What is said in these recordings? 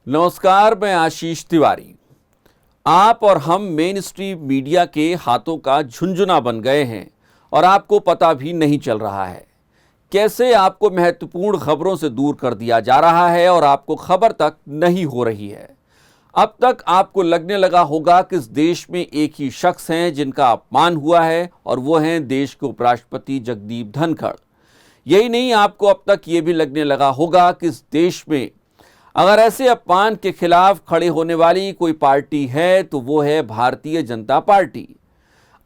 नमस्कार, मैं आशीष तिवारी। आप और हम मेन स्ट्रीम मीडिया के हाथों का झुंझुना बन गए हैं और आपको पता भी नहीं चल रहा है। कैसे आपको महत्वपूर्ण खबरों से दूर कर दिया जा रहा है और आपको खबर तक नहीं हो रही है। अब तक आपको लगने लगा होगा कि इस देश में एक ही शख्स हैं जिनका अपमान हुआ है और वो हैं देश के उपराष्ट्रपति जगदीप धनखड़। यही नहीं, आपको अब तक ये भी लगने लगा होगा कि इस देश में अगर ऐसे अपमान के खिलाफ खड़े होने वाली कोई पार्टी है तो वो है भारतीय जनता पार्टी।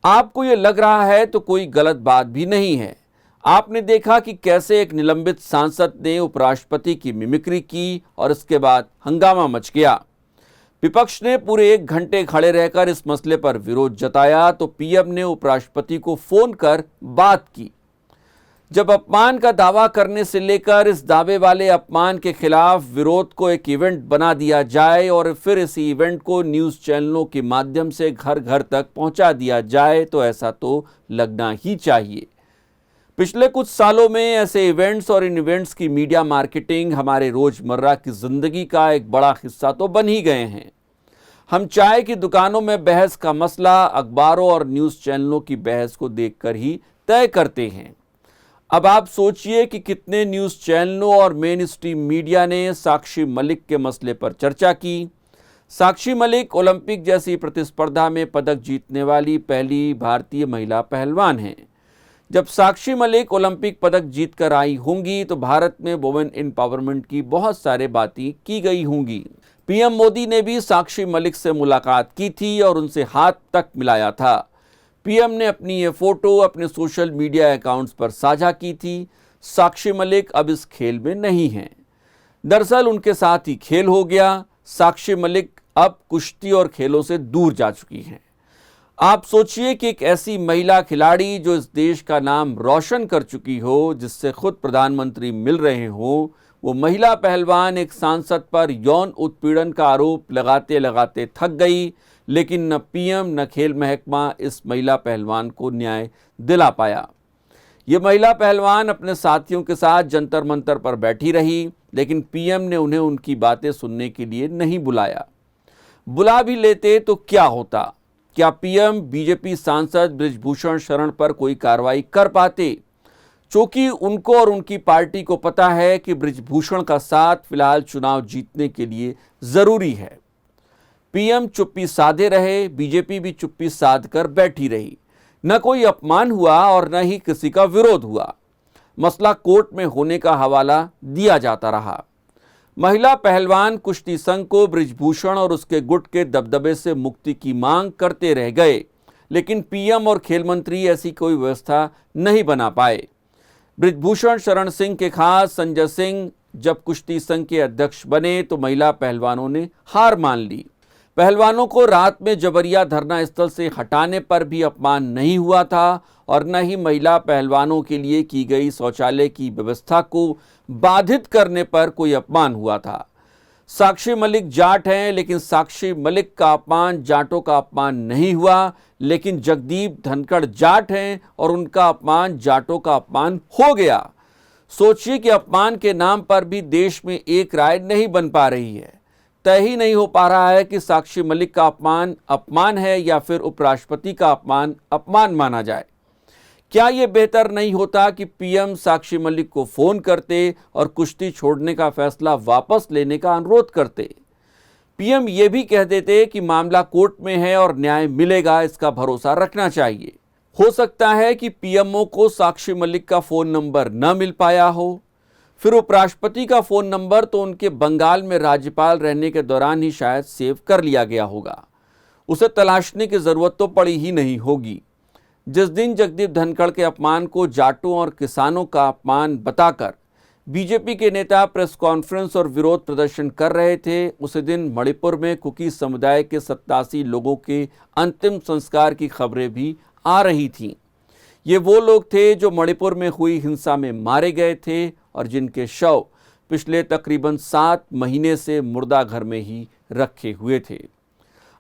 आपको ये लग रहा है तो कोई गलत बात भी नहीं है। आपने देखा कि कैसे एक निलंबित सांसद ने उपराष्ट्रपति की मिमिक्री की और इसके बाद हंगामा मच गया। विपक्ष ने पूरे 1 घंटे खड़े रहकर इस मसले पर विरोध जताया तो पीएम ने उपराष्ट्रपति को फोन कर बात की। जब अपमान का दावा करने से लेकर इस दावे वाले अपमान के खिलाफ विरोध को एक इवेंट बना दिया जाए और फिर इस इवेंट को न्यूज़ चैनलों के माध्यम से घर घर तक पहुंचा दिया जाए तो ऐसा तो लगना ही चाहिए। पिछले कुछ सालों में ऐसे इवेंट्स और इन इवेंट्स की मीडिया मार्केटिंग हमारे रोजमर्रा की जिंदगी का एक बड़ा हिस्सा तो बन ही गए हैं। हम चाय की दुकानों में बहस का मसला अखबारों और न्यूज़ चैनलों की बहस को देखकर ही तय करते हैं। अब आप सोचिए कि कितने न्यूज़ चैनलों और मेन स्ट्रीम मीडिया ने साक्षी मलिक के मसले पर चर्चा की। साक्षी मलिक ओलंपिक जैसी प्रतिस्पर्धा में पदक जीतने वाली पहली भारतीय महिला पहलवान हैं। जब साक्षी मलिक ओलंपिक पदक जीतकर आई होंगी तो भारत में वुमेन एम्पावरमेंट की बहुत सारे बातें की गई होंगी। पीएम मोदी ने भी साक्षी मलिक से मुलाकात की थी और उनसे हाथ तक मिलाया था। पीएम ने अपनी ये फोटो अपने सोशल मीडिया अकाउंट्स पर साझा की थी। साक्षी मलिक अब इस खेल में नहीं हैं। दरअसल उनके साथ ही खेल हो गया। साक्षी मलिक अब कुश्ती और खेलों से दूर जा चुकी हैं। आप सोचिए कि एक ऐसी महिला खिलाड़ी जो इस देश का नाम रोशन कर चुकी हो, जिससे खुद प्रधानमंत्री मिल रहे हो, वो महिला पहलवान एक सांसद पर यौन उत्पीड़न का आरोप लगाते लगाते थक गई, लेकिन न पीएम न खेल महकमा इस महिला पहलवान को न्याय दिला पाया। ये महिला पहलवान अपने साथियों के साथ जंतर मंतर पर बैठी रही, लेकिन पीएम ने उन्हें उनकी बातें सुनने के लिए नहीं बुलाया। बुला भी लेते तो क्या होता? क्या पीएम बीजेपी सांसद बृजभूषण शरण पर कोई कार्रवाई कर पाते? क्योंकि उनको और उनकी पार्टी को पता है कि बृजभूषण का साथ फिलहाल चुनाव जीतने के लिए जरूरी है। पीएम चुप्पी साधे रहे, बीजेपी भी चुप्पी साध कर बैठी रही। न कोई अपमान हुआ और न ही किसी का विरोध हुआ। मसला कोर्ट में होने का हवाला दिया जाता रहा। महिला पहलवान कुश्ती संघ को बृजभूषण और उसके गुट के दबदबे से मुक्ति की मांग करते रह गए, लेकिन पीएम और खेल मंत्री ऐसी कोई व्यवस्था नहीं बना पाए। बृजभूषण शरण सिंह के खास संजय सिंह जब कुश्ती संघ के अध्यक्ष बने तो महिला पहलवानों ने हार मान ली। पहलवानों को रात में जबरिया धरना स्थल से हटाने पर भी अपमान नहीं हुआ था और न ही महिला पहलवानों के लिए की गई शौचालय की व्यवस्था को बाधित करने पर कोई अपमान हुआ था। साक्षी मलिक जाट हैं, लेकिन साक्षी मलिक का अपमान जाटों का अपमान नहीं हुआ, लेकिन जगदीप धनखड़ जाट हैं और उनका अपमान जाटों का अपमान हो गया। सोचिए कि अपमान के नाम पर भी देश में एक राय नहीं बन पा रही है। तय ही नहीं हो पा रहा है कि साक्षी मलिक का अपमान अपमान है या फिर उपराष्ट्रपति का अपमान अपमान माना जाए। क्या यह बेहतर नहीं होता कि पीएम साक्षी मलिक को फोन करते और कुश्ती छोड़ने का फैसला वापस लेने का अनुरोध करते? पीएम ये भी कह देते कि मामला कोर्ट में है और न्याय मिलेगा, इसका भरोसा रखना चाहिए। हो सकता है कि पीएमओ को साक्षी मलिक का फोन नंबर न मिल पाया हो। फिर उपराष्ट्रपति का फोन नंबर तो उनके बंगाल में राज्यपाल रहने के दौरान ही शायद सेव कर लिया गया होगा। उसे तलाशने की जरूरत तो पड़ी ही नहीं होगी। जिस दिन जगदीप धनखड़ के अपमान को जाटों और किसानों का अपमान बताकर बीजेपी के नेता प्रेस कॉन्फ्रेंस और विरोध प्रदर्शन कर रहे थे, उसी दिन मणिपुर में कुकी समुदाय के 87 लोगों के अंतिम संस्कार की खबरें भी आ रही थीं। ये वो लोग थे जो मणिपुर में हुई हिंसा में मारे गए थे और जिनके शव पिछले तकरीबन 7 महीने से मुर्दा घर में ही रखे हुए थे।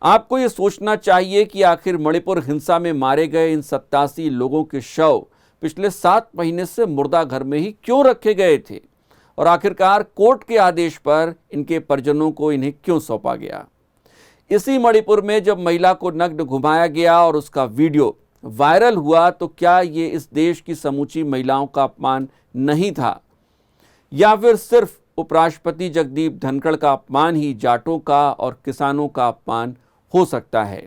आपको ये सोचना चाहिए कि आखिर मणिपुर हिंसा में मारे गए इन 87 लोगों के शव पिछले 7 महीने से मुर्दा घर में ही क्यों रखे गए थे? और आखिरकार कोर्ट के आदेश पर इनके परिजनों को इन्हें क्यों सौंपा गया। इसी मणिपुर में जब महिला को नग्न घुमाया गया और उसका वीडियो वायरल हुआ तो क्या ये इस देश की समूची महिलाओं का अपमान नहीं था, या फिर सिर्फ उपराष्ट्रपति जगदीप धनखड़ का अपमान ही जाटों का और किसानों का अपमान हो सकता है।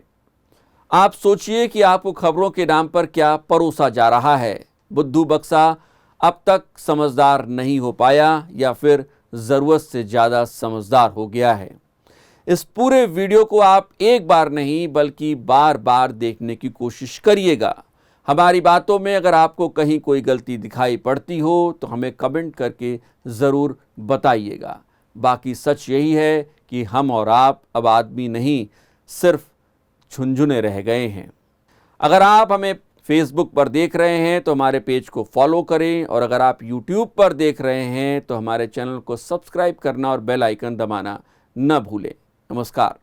आप सोचिए कि आपको खबरों के नाम पर क्या परोसा जा रहा है। बुद्धू बक्सा अब तक समझदार नहीं हो पाया या फिर ज़रूरत से ज़्यादा समझदार हो गया है। इस पूरे वीडियो को आप एक बार नहीं बल्कि बार बार देखने की कोशिश करिएगा। हमारी बातों में अगर आपको कहीं कोई गलती दिखाई पड़ती हो तो हमें कमेंट करके ज़रूर बताइएगा। बाकी सच यही है कि हम और आप अब आदमी नहीं, सिर्फ झुनझुने रह गए हैं। अगर आप हमें फेसबुक पर देख रहे हैं तो हमारे पेज को फॉलो करें, और अगर आप यूट्यूब पर देख रहे हैं तो हमारे चैनल को सब्सक्राइब करना और बेल आइकन दबाना न भूलें। नमस्कार।